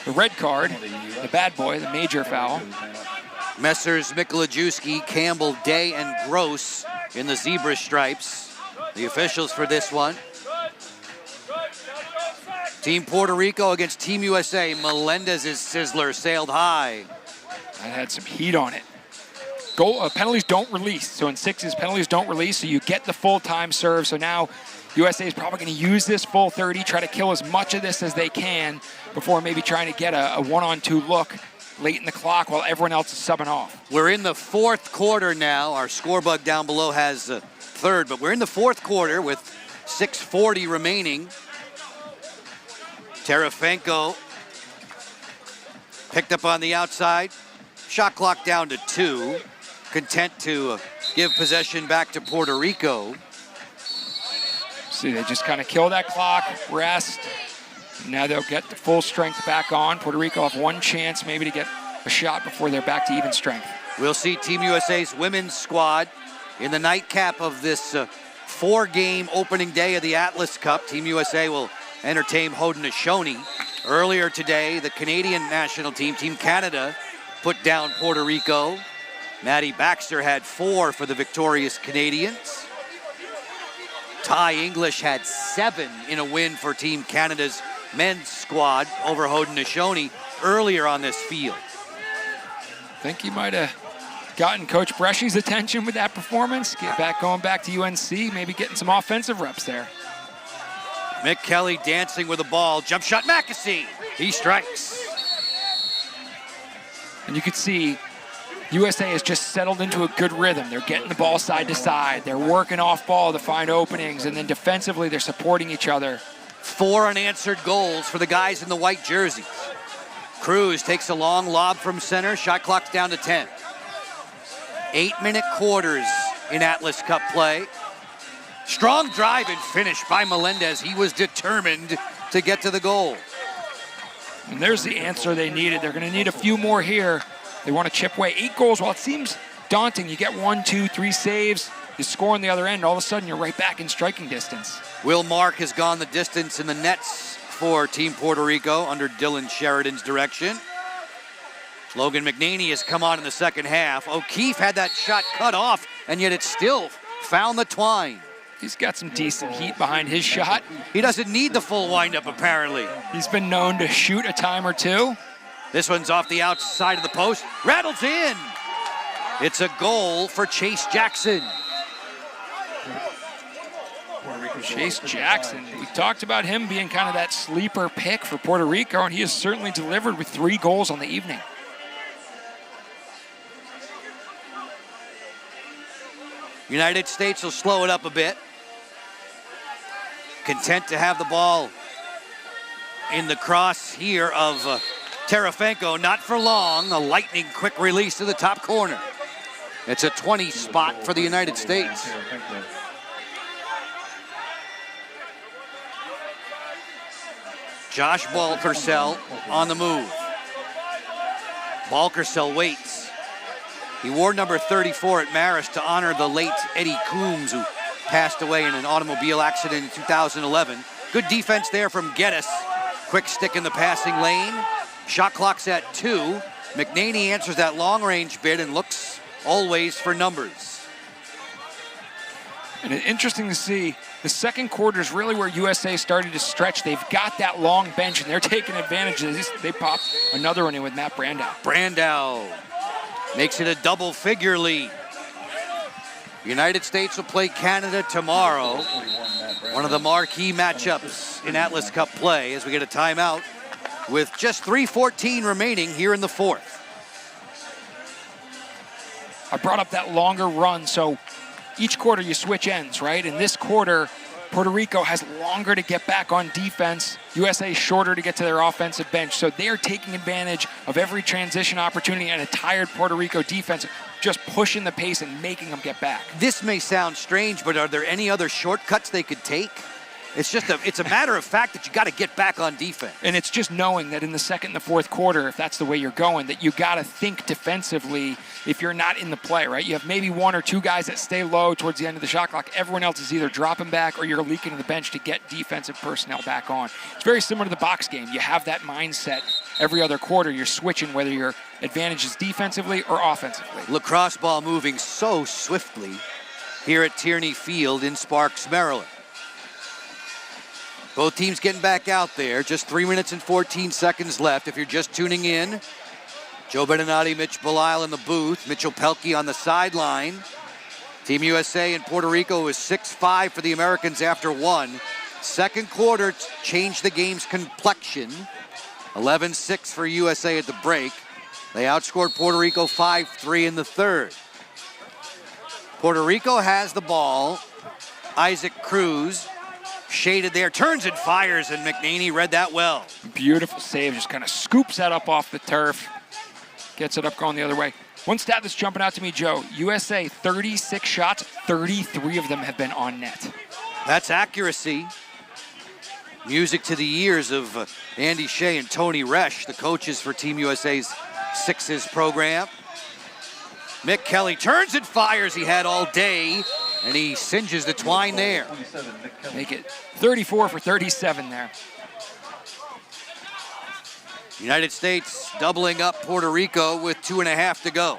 the red card, the bad boy, the major foul. Messrs. Mikolajewski, Campbell, Day, and Gross in the zebra stripes. The officials for this one. Team Puerto Rico against Team USA. Melendez's sizzler sailed high. That had some heat on it. Penalties don't release. So in 6s, penalties don't release, so you get the full-time serve. So now USA is probably going to use this full 30, try to kill as much of this as they can before maybe trying to get a 1-on-2 look late in the clock while everyone else is subbing off. We're in the 4th quarter now. Our score bug down below has 3rd, but we're in the 4th quarter with 6:40 remaining. Terefenko picked up on the outside. Shot clock down to 2. Content to give possession back to Puerto Rico. See, they just kind of kill that clock, rest. Now they'll get the full strength back on. Puerto Rico have one chance maybe to get a shot before they're back to even strength. We'll see Team USA's women's squad in the nightcap of this 4-game opening day of the Atlas Cup. Team USA will entertain Haudenosaunee. Earlier today, the Canadian national team, Team Canada, put down Puerto Rico. Maddie Baxter had 4 for the victorious Canadians. Ty English had 7 in a win for Team Canada's men's squad over Haudenosaunee earlier on this field. I think he might have gotten Coach Bresci's attention with that performance. Going back to UNC, maybe getting some offensive reps there. Mick Kelly dancing with the ball. Jump shot, Mackesy. He strikes. And you could see USA has just settled into a good rhythm. They're getting the ball side to side. They're working off ball to find openings, and then defensively they're supporting each other. 4 unanswered goals for the guys in the white jerseys. Cruz takes a long lob from center. Shot clock's down to 10. 8-minute quarters in Atlas Cup play. Strong drive and finish by Melendez. He was determined to get to the goal. And there's the answer they needed. They're going to need a few more here. They want to chip away 8 goals. While it seems daunting, you get 1, 2, 3 saves, you score on the other end, all of a sudden you're right back in striking distance. Will Mark has gone the distance in the nets for Team Puerto Rico under Dylan Sheridan's direction. Logan McNaney has come on in the second half. O'Keefe had that shot cut off, and yet it still found the twine. He's got some decent heat behind his shot. He doesn't need the full windup, apparently. He's been known to shoot a time or two. This one's off the outside of the post. Rattles in. It's a goal for Chase Jackson. Chase Jackson, we talked about him being kind of that sleeper pick for Puerto Rico, and he has certainly delivered with 3 goals on the evening. United States will slow it up a bit. Content to have the ball in the cross here of Terefenko. Not for long. A lightning quick release to the top corner. It's a 20 spot for the United States. Josh Balkersell on the move. Balkersell waits. He wore number 34 at Marist to honor the late Eddie Coombs, who passed away in an automobile accident in 2011. Good defense there from Geddes. Quick stick in the passing lane. Shot clock's at 2. McNaney answers that long-range bid and looks always for numbers. And it's interesting to see, the second quarter is really where USA started to stretch. They've got that long bench, and they're taking advantage of this. They popped another one in with Matt Brandow. Brandow makes it a double-figure lead. United States will play Canada tomorrow. One of the marquee matchups in Atlas Cup play as we get a timeout with just 3:14 remaining here in the fourth. I brought up that longer run, so each quarter you switch ends, right? In this quarter, Puerto Rico has longer to get back on defense. USA shorter to get to their offensive bench. So they're taking advantage of every transition opportunity and a tired Puerto Rico defense, just pushing the pace and making them get back. This may sound strange, but are there any other shortcuts they could take? It's a matter of fact that you got to get back on defense. And it's just knowing that in the second and the fourth quarter, if that's the way you're going, that you got to think defensively if you're not in the play, right? You have maybe one or two guys that stay low towards the end of the shot clock. Everyone else is either dropping back or you're leaking to the bench to get defensive personnel back on. It's very similar to the box game. You have that mindset every other quarter. You're switching whether your advantage is defensively or offensively. Lacrosse ball moving so swiftly here at Tierney Field in Sparks, Maryland. Both teams getting back out there. Just 3 minutes and 14 seconds left. If you're just tuning in, Joe Beninati, Mitch Belisle in the booth. Mitchell Pehlke on the sideline. Team USA and Puerto Rico is 6-5 for the Americans after one. Second quarter changed the game's complexion. 11-6 for USA at the break. They outscored Puerto Rico 5-3 in the third. Puerto Rico has the ball. Isaac Cruz shaded there, turns and fires, and McNaney read that well. Beautiful save, just kind of scoops that up off the turf. Gets it up going the other way. One stat that's jumping out to me, Joe, USA 36 shots, 33 of them have been on net. That's accuracy. Music to the ears of Andy Shea and Tony Resch, the coaches for Team USA's Sixes program. Mick Kelly turns and fires, he had all day, and he singes the twine there. Make it 34 for 37 there. United States doubling up Puerto Rico with 2.5 to go.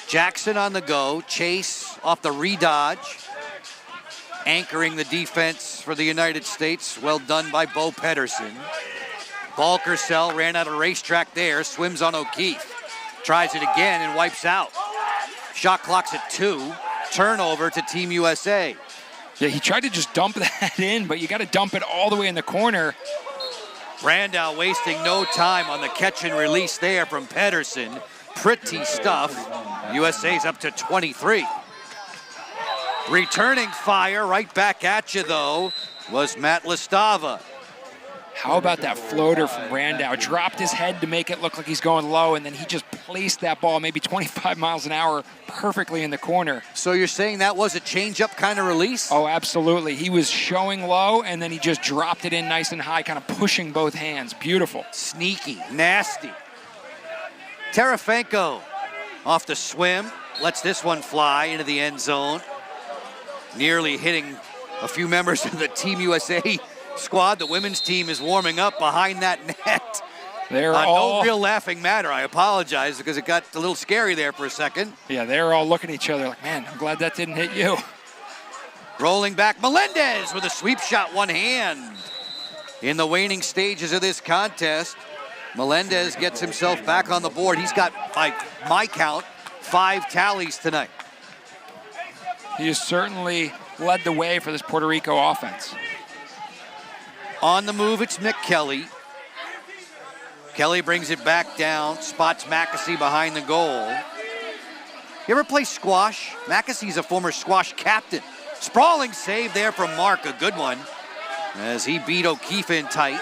Jackson on the go, Chase off the redodge, anchoring the defense for the United States. Well done by Bo Pedersen. Balkersell ran out of racetrack there, swims on O'Keefe. Tries it again and wipes out. Shot clock's at 2. Turnover to Team USA. Yeah, he tried to just dump that in, but you got to dump it all the way in the corner. Brandow wasting no time on the catch and release there from Pedersen. Pretty stuff. USA's up to 23. Returning fire right back at you, though, was Matt Listava. How about that floater from Brandow? Dropped his head to make it look like he's going low, and then he just placed that ball maybe 25 miles an hour perfectly in the corner. So you're saying that was a change-up kind of release? Oh, absolutely. He was showing low, and then he just dropped it in nice and high, kind of pushing both hands. Beautiful. Sneaky, nasty. Terefenko off the swim, lets this one fly into the end zone. Nearly hitting a few members of the Team USA squad. The women's team is warming up behind that net. They're all no real laughing matter. I apologize because it got a little scary there for a second. Yeah, they're all looking at each other like, man, I'm glad that didn't hit you. Rolling back, Melendez with a sweep shot, one hand. In the waning stages of this contest, Melendez gets himself back on the board. He's got, by my count, 5 tallies tonight. He has certainly led the way for this Puerto Rico offense. On the move, it's Mick Kelly. Kelly brings it back down, spots Mackesy behind the goal. You ever play squash? Mackesy's a former squash captain. Sprawling save there from Mark, a good one. as he beat O'Keefe in tight.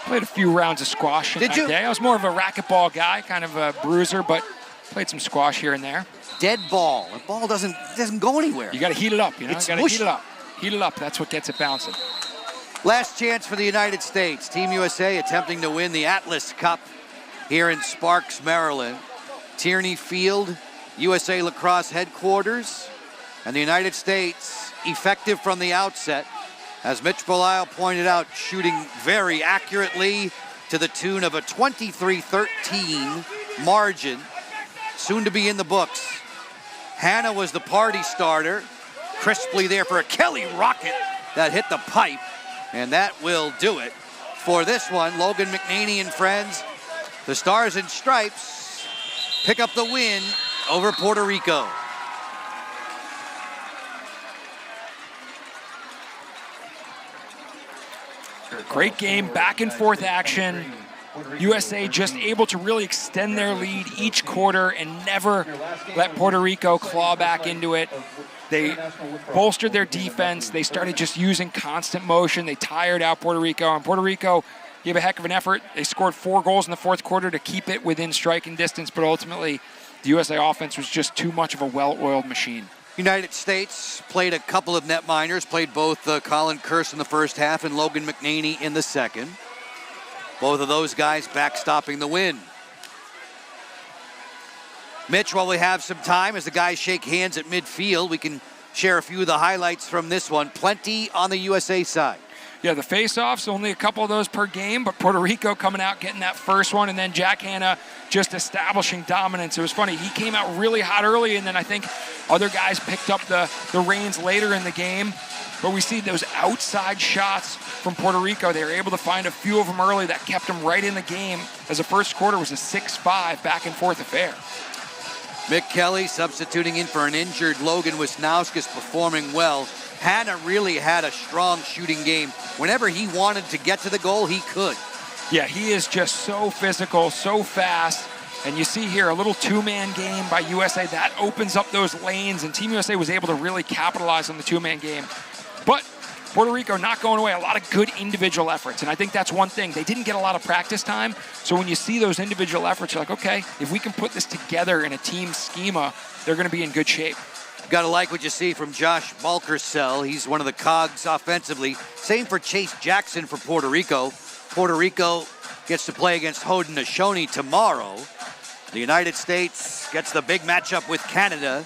Played a few rounds of squash in that day. I was more of a racquetball guy, kind of a bruiser, but played some squash here and there. Dead ball. The ball doesn't go anywhere. You got to heat it up, you know? It's You got to heat it up. Heat it up. That's what gets it bouncing. Last chance for the United States. Team USA attempting to win the Atlas Cup here in Sparks, Maryland. Tierney Field, USA Lacrosse headquarters, and the United States effective from the outset. As Mitch Belisle pointed out, shooting very accurately to the tune of a 23-13 margin, soon to be in the books. Hannah was the party starter, crisply there for a Kelly rocket that hit the pipe, and that will do it for this one. Logan McNaney and friends, the Stars and Stripes, pick up the win over Puerto Rico. Great game, back and forth action. USA just able to really extend their lead each quarter and never let Puerto Rico claw back into it. They bolstered their defense. They started just using constant motion. They tired out Puerto Rico, and Puerto Rico gave a heck of an effort. They scored 4 goals in the fourth quarter to keep it within striking distance, but ultimately the USA offense was just too much of a well-oiled machine. United States played a couple of netminders, played both Colin Kearse in the first half and Logan McNaney in the second. Both of those guys backstopping the win. Mitch, while we have some time, as the guys shake hands at midfield, we can share a few of the highlights from this one. Plenty on the USA side. Yeah, the face-offs, only a couple of those per game, but Puerto Rico coming out, getting that first one, and then Jack Hanna just establishing dominance. It was funny. He came out really hot early, and then I think other guys picked up the reins later in the game. But we see those outside shots from Puerto Rico. They were able to find a few of them early that kept them right in the game, as the first quarter was a 6-5 back-and-forth affair. Mick Kelly substituting in for an injured Logan Wisnauskas, performing well. Hanna really had a strong shooting game. Whenever he wanted to get to the goal, he could. Yeah, he is just so physical, so fast. And you see here a little two-man game by USA. That opens up those lanes, and Team USA was able to really capitalize on the two-man game. But Puerto Rico not going away. A lot of good individual efforts, and I think that's one thing. They didn't get a lot of practice time, so when you see those individual efforts, you're like, okay, if we can put this together in a team schema, they're going to be in good shape. Got to like what you see from Josh Balkersell. He's one of the cogs offensively. Same for Chase Jackson for Puerto Rico. Puerto Rico gets to play against Haudenosaunee tomorrow. The United States gets the big matchup with Canada.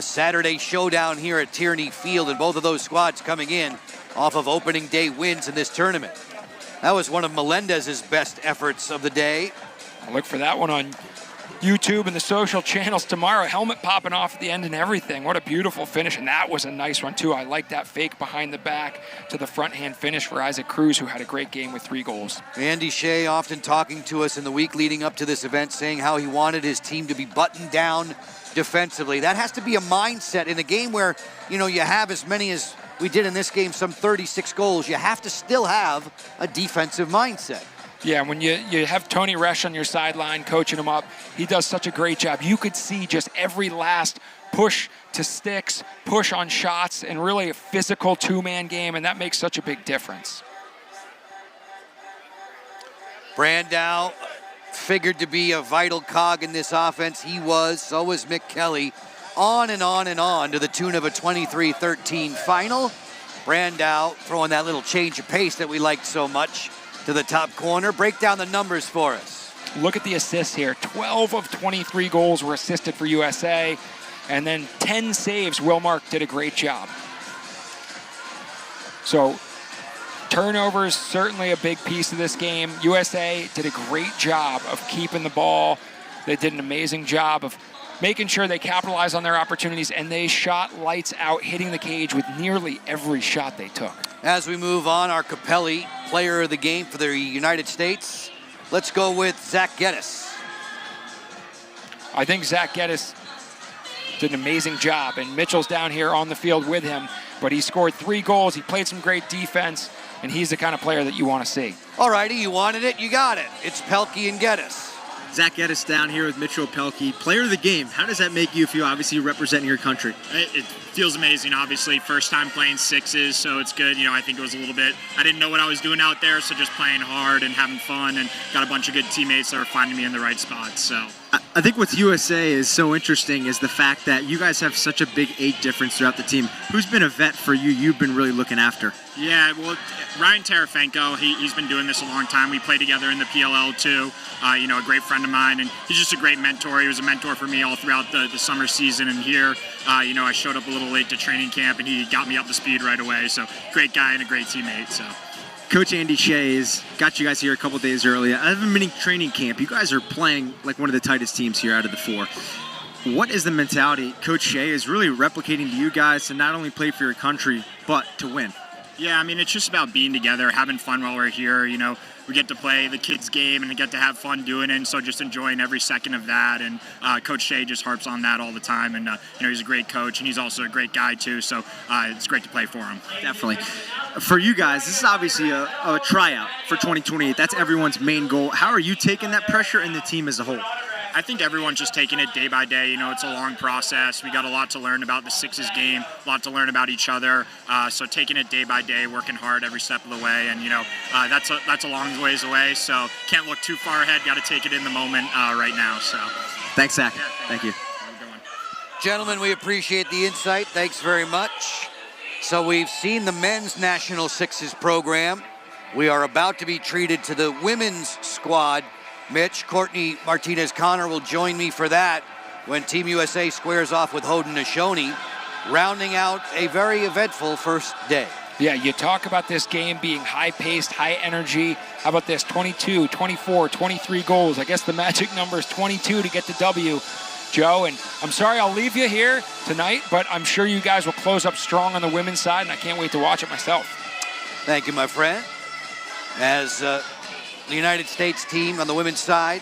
Saturday showdown here at Tierney Field, and both of those squads coming in off of opening day wins in this tournament. That was one of Melendez's best efforts of the day. I'll look for that one on YouTube and the social channels tomorrow. Helmet popping off at the end and everything. What a beautiful finish, and that was a nice one too. I like that fake behind the back to the front hand finish for Isaac Cruz, who had a great game with 3 goals. Andy Shea often talking to us in the week leading up to this event, saying how he wanted his team to be buttoned down defensively. That has to be a mindset in a game where, you have as many as we did in this game, some 36 goals. You have to still have a defensive mindset. Yeah, when you have Tony Resch on your sideline coaching him up, he does such a great job. You could see just every last push to sticks, push on shots, and really a physical two-man game, and that makes such a big difference. Brandow figured to be a vital cog in this offense. He was, so was Mick Kelly. On and on and on to the tune of a 23-13 final. Brandow throwing that little change of pace that we liked so much to the top corner. Break down the numbers for us. Look at the assists here. 12 of 23 goals were assisted for USA, and then 10 saves. Will Mark did a great job. So turnovers, certainly a big piece of this game. USA did a great job of keeping the ball. They did an amazing job of making sure they capitalized on their opportunities, and they shot lights out, hitting the cage with nearly every shot they took. As we move on, our Capelli player of the game for the United States. Let's go with Zach Geddes. I think Zach Geddes did an amazing job, and Mitchell's down here on the field with him, but he scored 3 goals. He played some great defense, and he's the kind of player that you want to see. All righty, you wanted it, you got it. It's Pehlke and Geddes. Zach Geddes down here with Mitch Pehlke, player of the game. How does that make you feel, obviously representing your country? It feels amazing, obviously. First time playing sixes, so it's good. I think it was a little bit, I didn't know what I was doing out there, so just playing hard and having fun, and got a bunch of good teammates that are finding me in the right spots. So I think what's USA is so interesting is the fact that you guys have such a big 8 difference throughout the team. Who's been a vet for you you've been really looking after? Yeah, well, Ryan Tarafenko, he's been doing this a long time. We played together in the PLL too. A great friend of mine, and he's just a great mentor. He was a mentor for me all throughout the summer season, and here, I showed up a little late to training camp, and he got me up to speed right away. So great guy and a great teammate. So. Coach Andy Shea has got you guys here a couple days early. I have a mini training camp. You guys are playing like one of the tightest teams here out of the 4. What is the mentality Coach Shea is really replicating to you guys to not only play for your country, but to win? Yeah, it's just about being together, having fun while we're here. We get to play the kids' game and get to have fun doing it, and so just enjoying every second of that. And Coach Shea just harps on that all the time. And, he's a great coach, and he's also a great guy, too. So it's great to play for him. Definitely. For you guys, this is obviously a tryout for 2028. That's everyone's main goal. How are you taking that pressure and the team as a whole? I think everyone's just taking it day by day. It's a long process. We got a lot to learn about the sixes game, a lot to learn about each other. So taking it day by day, working hard every step of the way. And, that's a long ways away. So can't look too far ahead. Got to take it in the moment right now. So thanks, Zach. Thank you. Gentlemen, we appreciate the insight. Thanks very much. So we've seen the men's national sixes program. We are about to be treated to the women's squad. Mitch, Courtney Martinez-Connor will join me for that when Team USA squares off with Haudenosaunee, rounding out a very eventful first day. Yeah, you talk about this game being high-paced, high energy. How about this? 22, 24, 23 goals. I guess the magic number is 22 to get the W, Joe. And I'm sorry I'll leave you here tonight, but I'm sure you guys will close up strong on the women's side, and I can't wait to watch it myself. Thank you, my friend. As the United States team on the women's side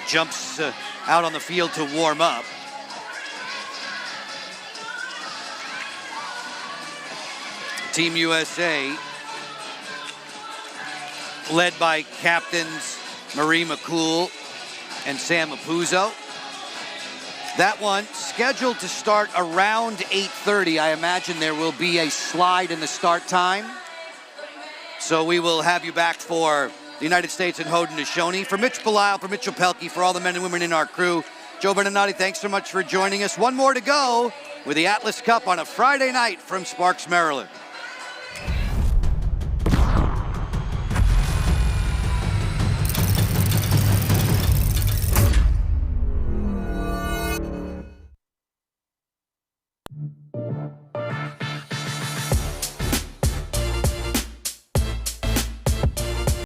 jumps out on the field to warm up. Team USA, led by captains Marie McCool and Sam Apuzzo. That one scheduled to start around 8:30. I imagine there will be a slide in the start time. So we will have you back for the United States and Haudenosaunee. For Mitch Belisle, for Mitch Pehlke, for all the men and women in our crew, Joe Beninati, thanks so much for joining us. One more to go with the Atlas Cup on a Friday night from Sparks, Maryland.